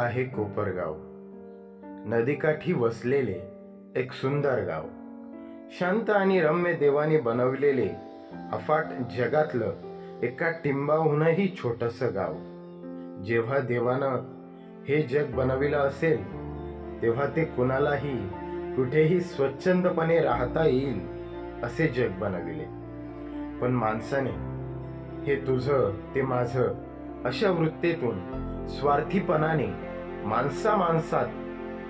आहे कोपरगाव, नदीकाठी वसलेले एक सुंदर गाव. शांत आणि रम्य देवाने बनवलेले अफाट जगातलं एका टिंबाहूनही छोटंसं गाव. जेव्हा देवानं हे जग बनविलं असेल तेव्हा ते कुणालाही कुठेही स्वच्छंदपणे राहता येईल असे जग बनविले. पण माणसाने हे तुझं ते माझं अशा वृत्तीतून स्वार्थीपणाने माणसात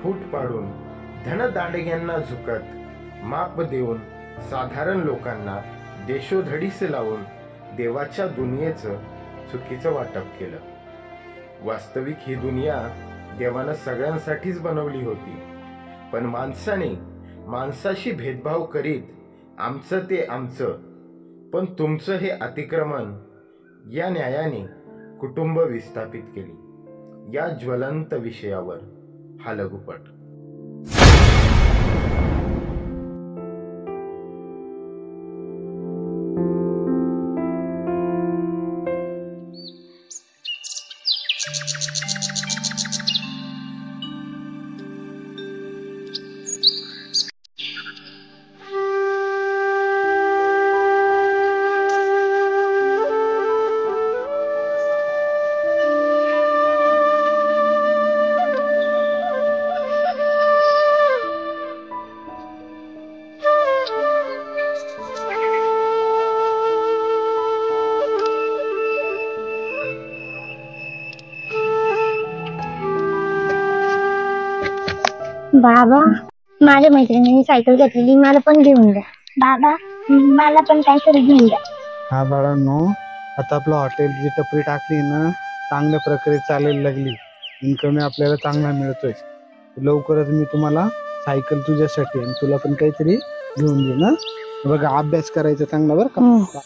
फूट पाडून धनदांडग्यांना झुकत माप देऊन साधारण लोकांना देशोधडीस लावून देवाच्या दुनियेचं चुकीचं वाटप केलं. वास्तविक ही दुनिया देवानं सगळ्यांसाठीच बनवली होती, पण माणसाने माणसाशी भेदभाव करीत आमचं ते आमचं पण तुमचं हे अतिक्रमण या न्यायाने कुटुंब विस्थापित केली. या ज्वलंत विषयावर हा लघुपट. बाबा, माझ्या मैत्रिणीने सायकल घेतलेली, मला पण घेऊन द्या. बाबा, मला पण काहीतरी घेऊन द्या. हा बाळांनो, आता आपलं हॉटेलची टपरी टाकली ना, चांगल्या प्रकारे चालायला लागली, इन्कम आपल्याला चांगला मिळतोय. लवकरच मी तुम्हाला सायकल तुझ्यासाठी आणि तुला पण काहीतरी घेऊन देईन ना. बघा, अभ्यास करायचा चांगला बरं का.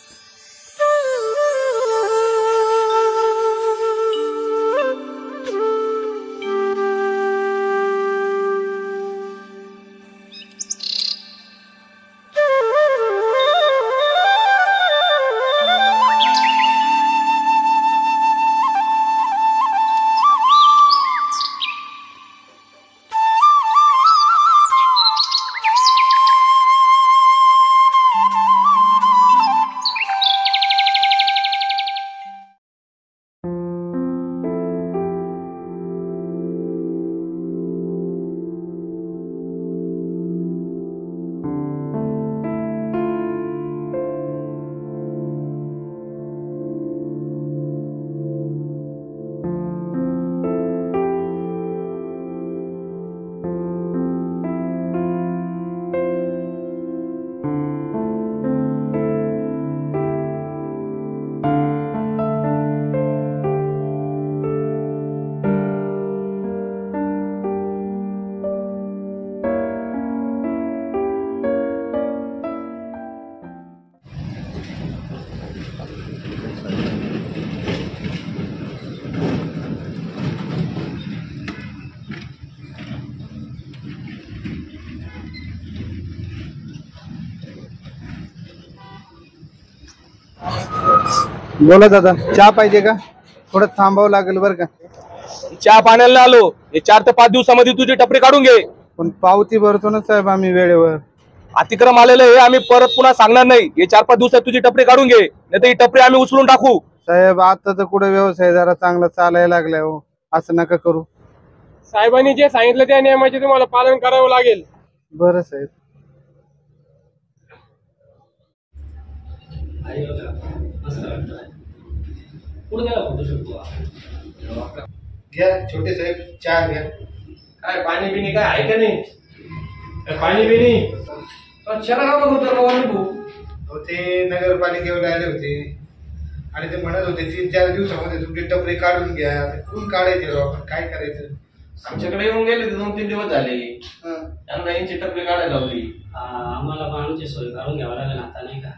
बोला दादा, चहा पाहिजे का? थोडं थांबावं लागेल बरं का. चहा पाण्याला आलो, हे 4 ते 5 दिवसामध्ये तुझी टपरी काढून घे. पण पावती भरतो ना साहेब आम्ही वेळेवर. अतिक्रम आलेलं हे आम्ही परत पुन्हा सांगणार नाही. हे 4-5 दिवसात तुझी टपरी काढून घे, नाही तर ही टपरी आम्ही उचलून टाकू. साहेब, आता तर कुठे व्यवसाय जरा चांगला चालायला लागलाय हो, असं नका करू. साहेबांनी जे सांगितलं त्या नियमाचे तुम्हाला पालन करावं लागेल. बरं साहेब. घ्या छोटे साहेब, चहा घ्या. काय पाणी बिनी काय आहे का नाही? पाणी बिनी ते नगरपालिकेवर आले होते आणि ते म्हणत होते 3-4 दिवसामध्ये तुमची टपरी काढून घ्या. कोण काढायचे आपण, काय करायचं? आमच्याकडे येऊन गेले 2-3 दिवस झाले, त्यांना यांची टपरी काढायला लावली. आम्हाला पण आमची सोय काढून घ्यावं लागेल आता, नाही का?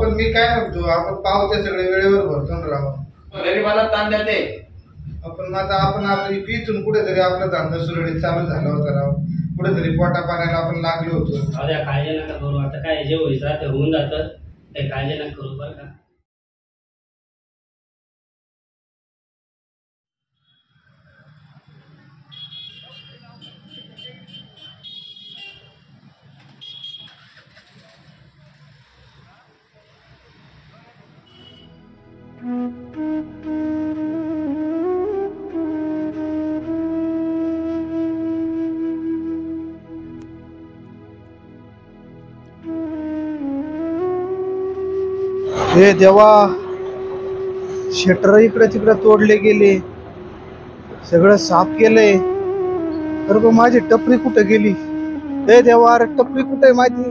पण मी काय म्हणतो, आपण पावत्या सगळे वेळेवर भरतो ना राव. गरीबाला ताण देते. आपण आता आपण आपली इथून कुठेतरी आपला धंदा सुरळीत चालू झाला होता राव. कुठेतरी पोटा पाण्याला आपण लागलो होतो. अरे काळजी नका करू, आता काय जे व्हायचं ते होऊन जातं, ते काळजी नका करू बरं का. हे देवा, शटर इकडे तिकडे तोडले गेले, सगळं साफ केलंय. तर गं माझी टपरी कुठे गेली? हे देवा, अरे टपरी कुठे आहे माझी?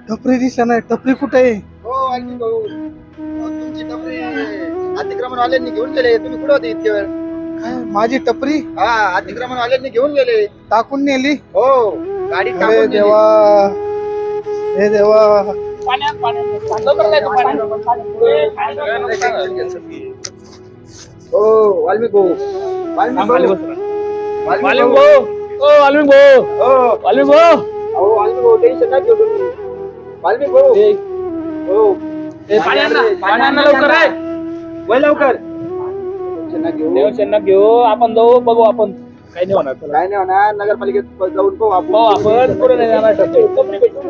टपरी दिसा नाही. टपरी कुठे आहे? तुमची टपरी अतिक्रमणवाल्यांनी घेऊन गेले. तुम्ही कुठे होते इतके वेळ? काय माझी टपरी हा, अतिक्रमणवाल्यांनी घेऊन गेले. टाकून नेली? हो, गाडी अरे टाकून गेली. देवा, हे देवा. हो, वाल्मिक भाऊ, वाल्मिक भाऊ, वाल्मिक भाऊ, ओ वाल्मिक भाऊ, हो, वाल्मिक भाऊ. अहो, वाल्मिक भाऊ, टेन्शन नका घेऊ तुम्ही. वाल्मिक भाऊ, हो, पाणी आण ना लवकर रे. वय लवकर. टेन्शन नका घेऊ. टेन्शन नका घेऊ, आपण जाऊ, बघू आपण. काही नाही होणार. काय नाही होणार. नगरपालिकेत जाऊन पाहू आपण. आपण पुढे नाही जाणार.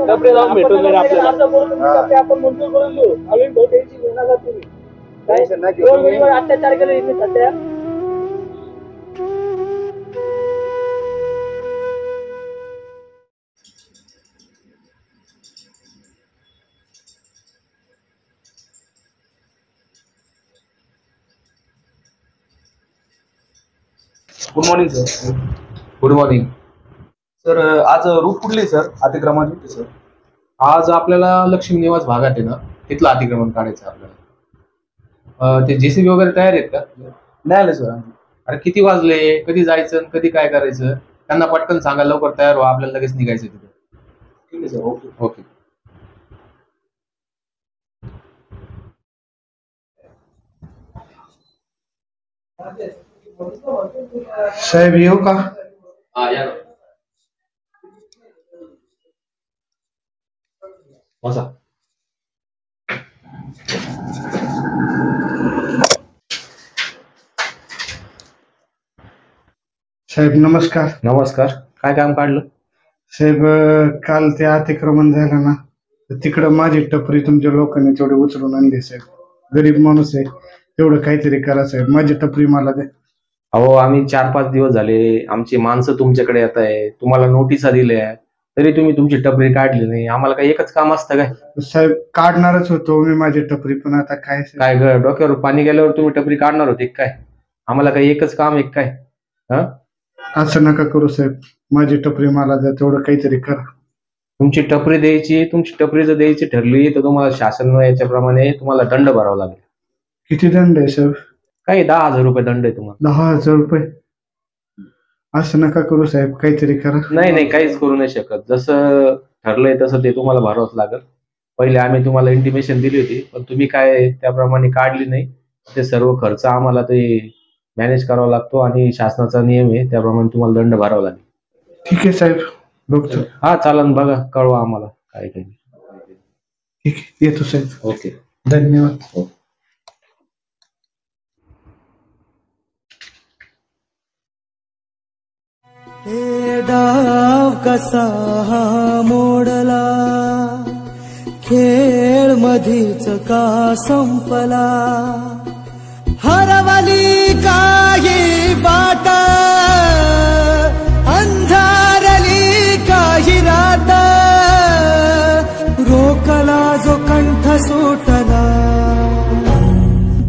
टपरी जाऊन भेटून जाईल आपल्याला. आपण मंजूर करून देऊ. अजून भाऊ टेन्शन घेऊ नका तुम्ही. टेन्शन नका घेऊ तुम्ही. गोरगरिबावर अत्याचार केले इथे सध्या. Good morning sir. Good morning sir. आज रूट कुठली सर अतिक्रमणाची? सर आज आपल्याला लक्ष्मी निवास भागात आहे ना, तिथलं अतिक्रमण काढायचं आपल्याला. ते जेसीबी वगैरे तयार आहेत का? नाही आले सर. अरे किती वाजले, कधी जायचं, कधी काय करायचं? त्यांना पटकन सांगा, लवकर तयार व्हा, आपल्याला लगेच निघायचं तिथे. ठीक आहे सर. ओके. ओके. साहेब येऊ का? हा या. बसा. साहेब नमस्कार. नमस्कार. काय काम काढलं? साहेब काल ते अतिक्रमण झालं ना, तर तिकडं माझी टपरी तुमच्या लोकांनी तेवढे उचलून आणली. साहेब गरीब माणूस आहे, तेवढं काहीतरी करा साहेब. माझी टपरी मला द्या. अहो आम्ही 4-5 दिवस झाले, आमची माणसं तुमच्याकडे येत आहे, तुम्हाला नोटिसा दिल्या, तरी तुम्ही तुमची टपरी काढली नाही. आम्हाला काय एकच काम असतं काय? साहेब काढणारच होतो मी माझी टपरी, पण आता काय साहेब? काय डोक्यावर पाणी गेल्यावर तुम्ही टपरी काढणार होते काय? आम्हाला काय एकच काम आहे काय? हा, असं नका करू साहेब. माझी टपरी मला द्या, तेवढं काहीतरी करा. तुमची टपरी द्यायची, तुमची टपरी जर द्यायची ठरली तर तुम्हाला शासन याच्याप्रमाणे तुम्हाला दंड भरावा लागेल. किती दंड आहे साहेब? काही 10,000 रुपये दंड आहे तुम्हाला. 10,000 रुपये? असं नका करू साहेब, काहीतरी करा. नाही नाही, काहीच करू नाही शकत. जसं ठरलंय तसं ते तुम्हाला भरावंच लागेल. पहिले आम्ही तुम्हाला इंटिमेशन दिली होती, पण तुम्ही काय त्याप्रमाणे काढली नाही. ते सर्व खर्च आम्हाला ते मॅनेज करावा लागतो आणि शासनाचा नियम आहे, त्याप्रमाणे तुम्हाला दंड भरावा लागेल. ठीक आहे साहेब, बघतो. हा चालन, बघा, कळवा आम्हाला काय काही. ठीक आहे, येतो साहेब. ओके, धन्यवाद. हे डाव कसा हा मोडला, खेळ मधीच का संपला, हरवली काही वाट, अंधारली काही रात, रोकला जो कंठ सुटला,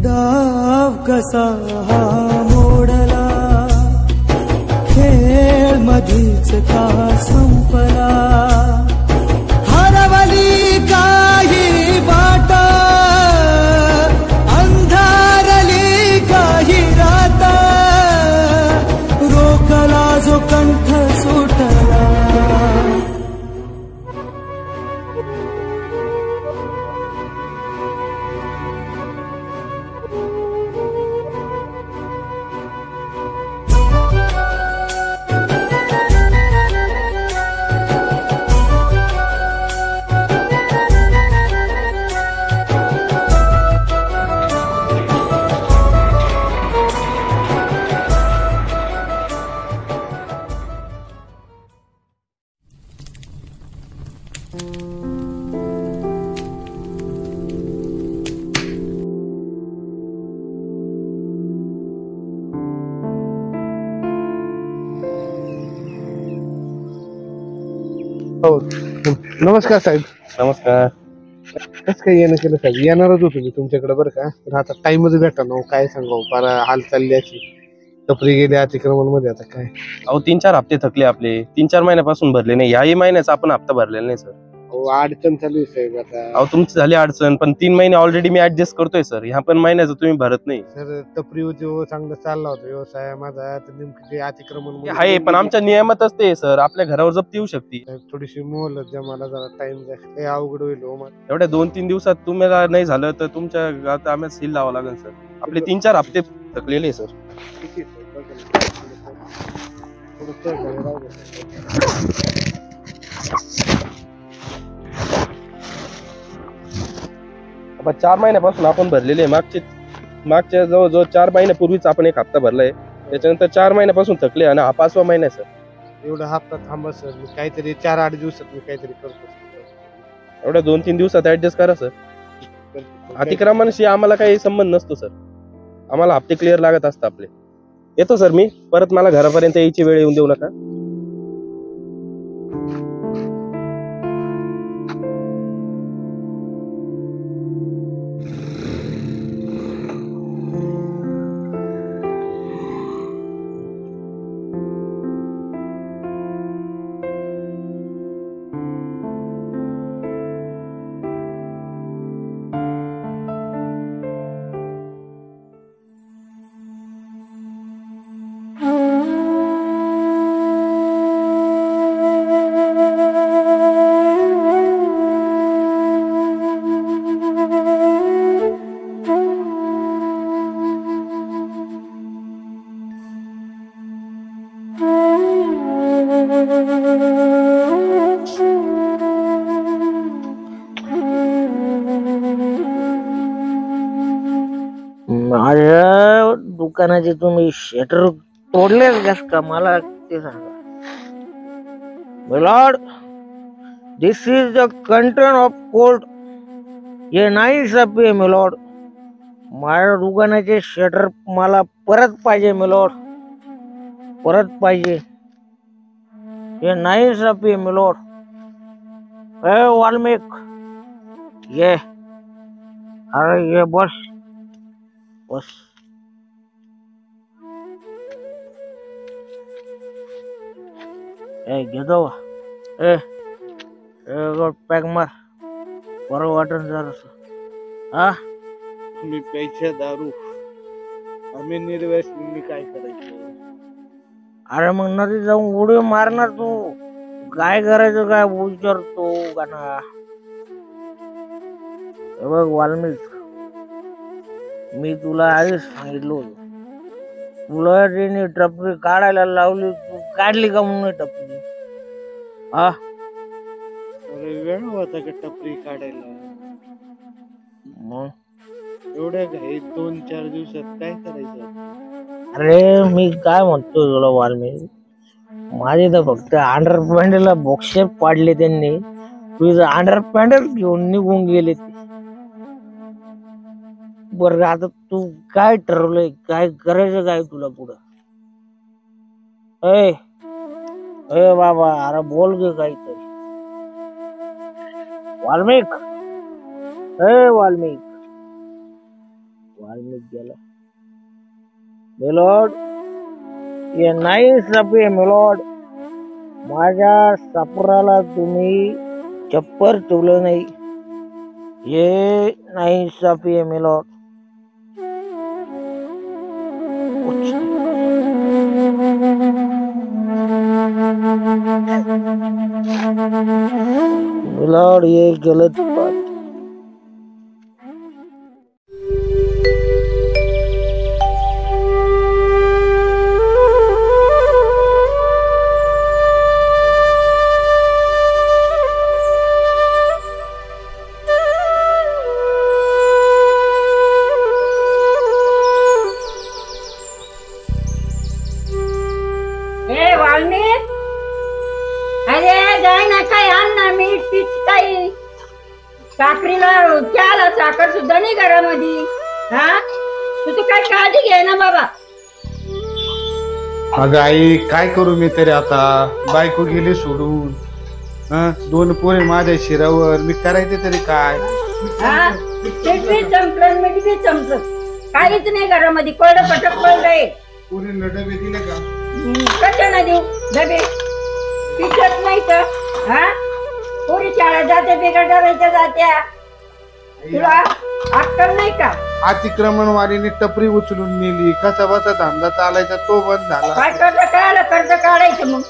डाव कसा हा मोडला, खेळ मधीच का संपला, हरवली काही वाट, अंधारली काही रात, रोकला जो कंठ सुटला. हो, नमस्कार साहेब. नमस्कार. कसं काय येणं केलं साहेब? येणारच होतो मी तुमच्याकडे बरं का, पण आता टाइमच भेटा ना. काय सांगावं, फार हाल चालली अशी. टपरी गेली अतिक्रमण मध्ये, आता काय. अहो 3-4 हप्ते थकले आपले, 3-4 महिन्यापासून भरले नाही. याही महिन्याचा आपण हप्ता भरलेला नाही सर. अडचण चालू आहे साहेब आता. अहो तुमची झाली अडचण, पण 3 महिने ऑलरेडी मी ऍडजस्ट करतोय सर. ह्या पण महिन्याचं तुम्ही भरत नाही. सर टपरी उद्योग चांगला चालला होता व्यवसाय माझा, तर नेमकं ते अतिक्रमण आहे पण आमच्या नियमातच ते सर, आपल्या घरावर जप्ती येऊ शकते. साहेब थोडीशी मोहलत द्या मला, जरा टाइम द्या. काही अवघड होईल हो मला. एवढ्या 2-3 दिवसात तुम्हाला नाही झालं तर तुमच्या आता आम्हाला सील लावावं लागेल सर. आपले 3-4 हप्ते थकलेले सर. किती सर? थोडं राहू द्या. आता 4 महिन्यापासून आपण भरलेले आहे. मागच्या जवळजवळ 4 महिन्यापूर्वीच आपण एक हप्ता भरलाय. त्याच्यानंतर 4 महिन्यापासून थकले आणि हा 5वा महिना आहे सर. एवढा हप्ता थांबा सर, मी काहीतरी 4-8 दिवसात मी काहीतरी करतो. एवढ्या 2-3 दिवसात ऍडजस्ट करा सर. अतिक्रमणाशी आम्हाला काही संबंध नसतो सर. आम्हाला हप्ते क्लिअर लागत असतात आपले. येतो सर मी, परत मला घरापर्यंत यायची वेळ येऊन देऊ नका. माझ्या दुकानाचे तुम्ही शटर तोडलेच कस का, मला ते सांगा. Lord, this is the content of court. हे नाही सपे मिलॉर्ड. माझ्या दुकानाचे शटर मला परत पाहिजे मिलॉर्ड, परत पाहिजे. हे नाही सपे मिलॉर्ड. ए वाल्मिक ये, अरे ये बस बस. घेतो पॅक मार, बरं वाटण जरास. हा तुम्ही प्यायच्या दारू, आम्ही निर्व्यसनी, काय करायचं? अरे मग नदी जाऊन उडी मारणार तू, काय करायचं काय विचारतो गाणा. बघ वाल्मिक, मी तुला आधीच सांगितलं होतं, तुला तिने टपरी काढायला लावली, तू काढली का म्हणून टपरी? हा वेळ होता का टपरी काढायला? मग एवढ्या घाईत 2-4 दिवसात काय करायचं? अरे मी काय म्हणतो तुला वाल्मिक, माझे तर फक्त अंडरपॅन्टला बॉक्सर पाडले त्यांनी, तुझं अंडरपॅन्टच घेऊन निघून गेले ते. बरं आता तू काय ठरवलंय, काय करायचं काय तुला पुढं? ए बाबा, अरे बोल गे काहीतरी. वाल्मिक, वाल्मिक गेला. मिलॉर्ड, हे नाही सपे मिलॉर्ड. माझ्या सापराला तुम्ही चप्पर ठेवलं नाही, हे नाही सपे मिलॉर्ड. मिलॉर्ड ये गलत बात. साखरीला त्याला साखर सुद्धा नाही घरामध्ये. हा तू काय काळजी घे ना बाबा. अगं आई, काय करू मी तरी आता? बायको गेली सोडून, 2 पोरे माझ्या शिरावर, मी करायचे तरी काय? हा पीठ बी चमकलं मीठ बी चमकलं काहीच नाही घरामध्ये कोरडं पटक पडलंय. पोरीला डबे दिले का? कशाला देऊ डबे पिठच नाही तर हा पोरी शाळा जाते बिगर डब्याच्या जात्या तुला अक्कल नाही का? अतिक्रमणवाडीने टपरी उचलून नेली, कसा बसा धंदा चालायचा तो बंद झाला. काय कर्ज काढायचं मग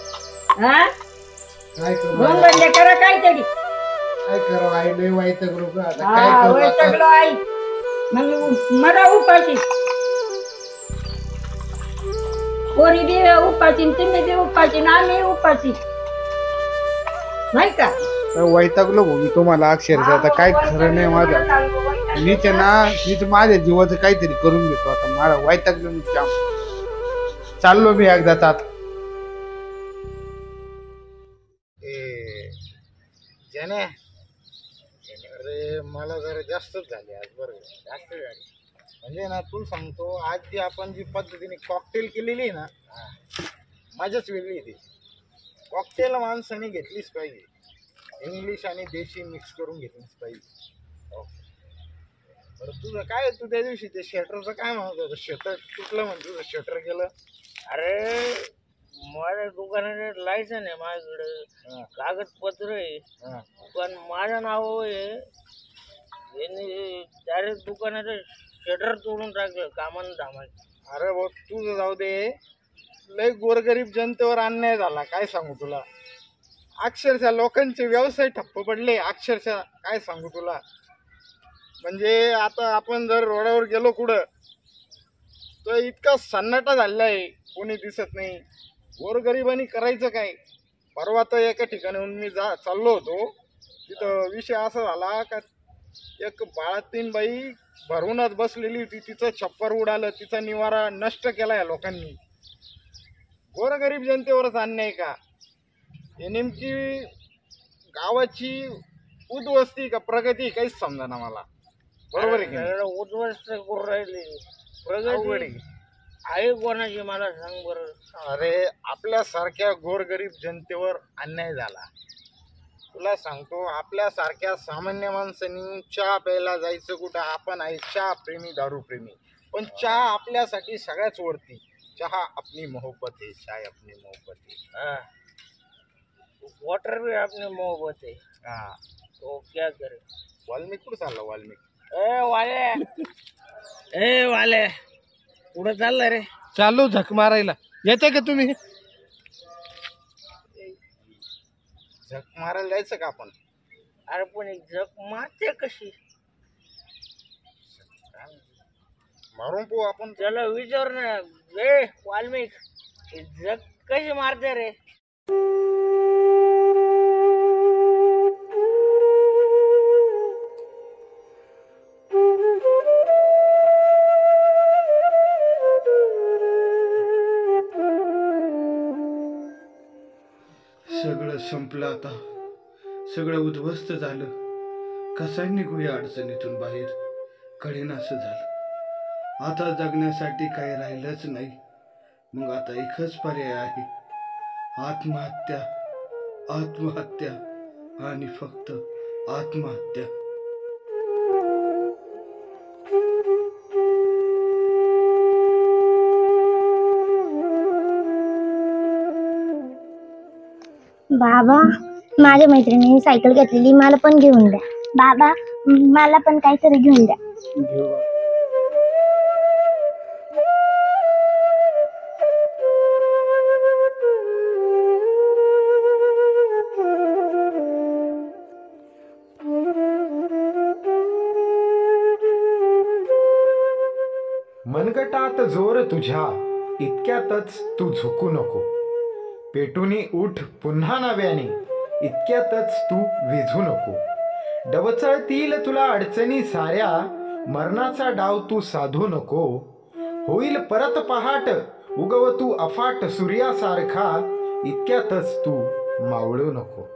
हा काय करू दोन बंदे करा काहीतरी. काय करावं आई, लय वैतागलो गं आता. काय हा करू वैतागलो आता? आई मग मला उपाशी पोरी बी उपाशी तुम्ही बी उपाशी आम्ही उपाशी नाही का? वैतागलो भाऊ मी तुम्हाला अक्षरशः. आता काय खरं नाही माझं. मीच माझ्या जीवाचं काहीतरी करून घेतो आता. मला वैतागलो मी जाम. चाललो मी एकदाच आता. ज्याने अरे मला जरा जास्तच झाले आज. बरं जास्त झाली म्हणजे ना तू सांगतो आज जी आपण जी पद्धतीने कॉकटेल केलेली ना मजाच वेगळी ती. कॉकटेल माणसाने घेतलीच पाहिजे. इंग्लिश आणि देशी मिक्स करून घेतलीच पाहिजे. बरं तुझं काय तू त्या दिवशी ते शटर काय म्हणत होतं? शटर तुटलं म्हणजे तुझं शटर गेलं. अरे माझ्या दुकानाचे लायसन आहे माझ्याकडे कागदपत्र आहे पण माझ्या नाव आहे यांनी डायरेक्ट दुकानाचं शटर तोडून टाकलं कामानं धामायचं. अरे भाऊ तुझं जाऊ दे. लय गोरगरीब जनतेवर अन्याय झाला काय सांगू तुला. अक्षरशः लोकांचे व्यवसाय ठप्प पडले. अक्षरशः काय सांगू तुला. म्हणजे आता आपण जर रोडावर गेलो कुठं तर इतका सन्नाटा झालेला आहे कोणी दिसत नाही. गोरगरिबांनी करायचं काय. परवा तर एका ठिकाणाहून मी चाललो होतो तिथं विषय असा झाला का एक बाळातीन बाई भरूनच बसलेली होती. तिचं छप्पर उडालं. तिचा निवारा नष्ट केला या लोकांनी. गोरगरीब जनतेवरच अन्याय का. हे नेमकी गावाची उद्ध्वस्ती का प्रगती काहीच समजा मला. बरोबर आहे. उद्ध्वस्त करून राहिली प्रगती आहे कोणाची मला सांग बरं. अरे आपल्यासारख्या गोरगरीब जनतेवर अन्याय झाला. तुला सांगतो आपल्यासारख्या सामान्य माणसांनी चहा प्यायला जायचं कुठं. आपण आहे चहा प्रेमी दारू प्रेमी पण चहा आपल्यासाठी सगळ्याच वरती. चहा अपनी मोहब्बत है, चाय अपनी मोहब्बत है. वाटर भी अपनी मोहब्बत है. हाँ तो क्या करे. वाल्मिक कुठं चालला वाल्मिक. ए वाले पुढे चाललाय रे. चालू झक मारायला. येते का तुम्ही? झक मारायला जायचं का आपण. अरे पण एक झक मारते कशी मारून पाहू आपण. त्याला विचार ना रे वाल्मिक झक कशी मारते रे. सगळं संपलं आता. सगळं उद्ध्वस्त झालं. कसा निघू या अडचणीतून बाहेर कळेनासं झालं. आता जगण्यासाठी काही राहिलंच नाही. मग आता एकच पर्याय आहे आत्महत्या. आत्महत्या आणि फक्त आत्महत्या. बाबा माझ्या मैत्रिणीने सायकल घेतलेली मला पण घेऊन द्या. बाबा मला पण काहीतरी घेऊन द्या. मनगटात जोर तुझ्या इतक्यातच तू झुकू नको. पेटूनी उठ पुन्हा नव्याने इतक्यातच तू विझू नको. डवचळतील तुला अडचणी साऱ्या मरणाचा डाव तू साधू नको. होईल परत पहाट उगव तू अफाट सूर्यासारखा इतक्यातच तू मावळू नको.